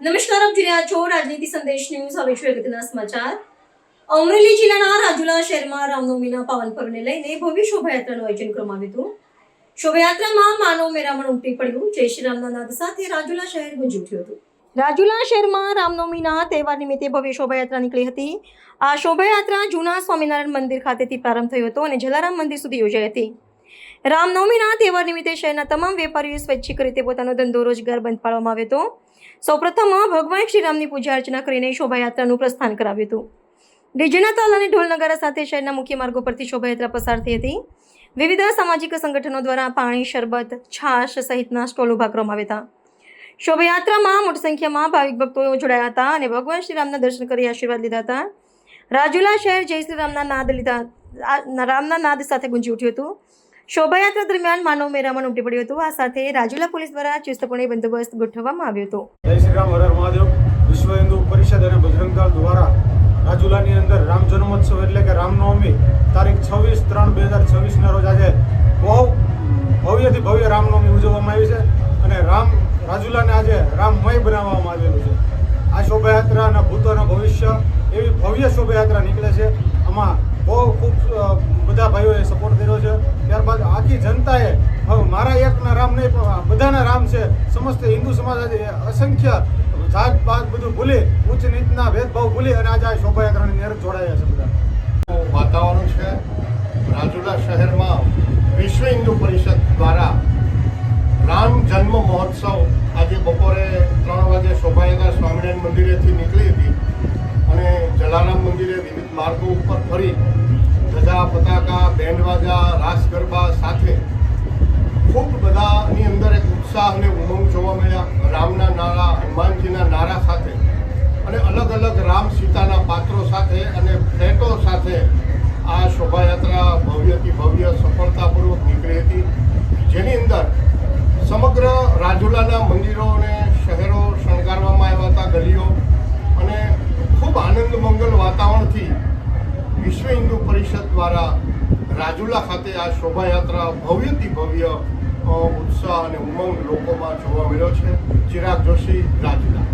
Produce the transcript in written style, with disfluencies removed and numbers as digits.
નમસ્કાર, આપ જોઈ રહ્યા છો રાજનીતિ સંદેશ ન્યૂઝ. હવે છે અગત્યના સમાચાર. અમરેલી જિલ્લાના રાજુલા શહેરમાં રામનવમીના પાવન પર્વને લઈને ભવ્ય શોભાયાત્રાનું આયોજન કરવામાં આવ્યું હતું. શોભાયાત્રામાં માનવ મેરામણ ઉમટી પડ્યું. જય શ્રી રામના નાદ સાથે રાજુલા શહેર ગુંજી ઉઠ્યું હતું. રાજુલા શહેરમાં રામનવમીના તહેવાર નિમિત્તે ભવ્ય શોભાયાત્રા નીકળી હતી. આ શોભાયાત્રા જૂના સ્વામિનારાયણ મંદિર ખાતેથી પ્રારંભ થયો હતો અને જલારામ મંદિર સુધી યોજાઈ હતી. રામનવમીના તહેવાર નિમિત્તે શહેરના તમામ વેપારીઓએ સ્વૈચ્છિક રીતે પોતાનો ધંધો રોજગાર બંધ પાડવામાં આવ્યો હતો. સૌપ્રથમ ભગવાન શ્રીરામની પૂજા અર્ચના કરીને શોભાયાત્રાનું પ્રસ્થાન કરાવ્યું હતું. ડીજેના તાલ અને ઢોલ નગારા સાથે શહેરના મુખ્ય માર્ગો પરથી શોભાયાત્રા પસાર થઈ હતી. વિવિધ સામાજિક સંગઠનો દ્વારા પાણી, શરબત, છાશ સહિતના સ્ટોલ ઊભા કરવામાં આવ્યા હતા. શોભાયાત્રામાં મોટી સંખ્યામાં ભાવિક ભક્તો જોડાયા હતા અને ભગવાન શ્રીરામના દર્શન કરી આશીર્વાદ લીધા હતા. રાજુલા શહેર જય શ્રી રામના નાદ સાથે ગુંજી ઉઠ્યું હતું. શોભાયાત્રા દરમિયાન માનવ મેરામણ ઉમટી પડ્યું હતું. આ સાથે રાજુલા પોલીસ દ્વારા ચુસ્તપણે બંદોબસ્ત ગોઠવવામાં આવ્યો હતો. જય શ્રી રામ, હર હર મહાદેવ. વિશ્વ હિન્દુ પરિષદ અને બજરંગ દળ દ્વારા રાજુલાની અંદર રામ જન્મોત્સવ એટલે કે રામનવમી તારીખ 26/3/2026 રોજ આજે બહુ ભવ્યથી ભવ્ય રામનવમી ઉજવવામાં આવી છે અને રાજુલાને આજે રામમય બનાવવામાં આવેલું છે. આ શોભાયાત્રાના ભૂતો અને ભવિષ્ય એવી ભવ્ય શોભાયાત્રા નીકળે છે. આમાં બહુ ખૂબ બધા ભાઈઓએ સપોર્ટ કર્યો છે. ત્યારબાદ આખી જનતાએ મારા એકના રામ નહીં પણ બધાના રામ છે. સમસ્ત હિન્દુ સમાજ આજે અસંખ્ય જાત પાત બધું ભૂલી ઉચ્ચ નીચના ભેદભાવ ભૂલી અને આજે આ શોભાયાત્રાની અંદર જોડાયા છે. બધા વાતાવરણ છે. રાજુલા શહેરમાં વિશ્વ હિન્દુ પરિષદ દ્વારા રામ જન્મ મહોત્સવ આજે બપોરે 3 વાગે શોભાયાત્રા સ્વામિનારાયણ મંદિરેથી નીકળી હતી અને જલારામ મંદિરે વિવિધ માર્ગો ઉપર ફરી ધજા, પતાકા, બેન્ડ વાજા, રાસ ગરબા સાથે ખૂબ બધાની અંદર એક ઉત્સાહ અને ઉમંગ જોવા મળ્યા. રામના નારા, હનુમાનજીના નારા સાથે અને અલગ અલગ રામ સીતાના પાત્રો સાથે અને ફ્લેટો સાથે આ શોભાયાત્રા ભવ્યથી ભવ્ય સફળતાપૂર્વક નીકળી હતી, જેની અંદર સમગ્ર રાજુલાના મંદિરો અને શહેરો શણગારવામાં આવ્યા હતા, ગલીઓ, અને ખૂબ આનંદ મંગલ વાતાવરણથી વિશ્વ હિન્દુ પરિષદ દ્વારા રાજુલા ખાતે આ શોભાયાત્રા ભવ્યથી ભવ્ય ઉત્સાહ અને ઉમંગ લોકોમાં જોવા મળ્યો છે. ચિરાગ જોશી, રાજુલા.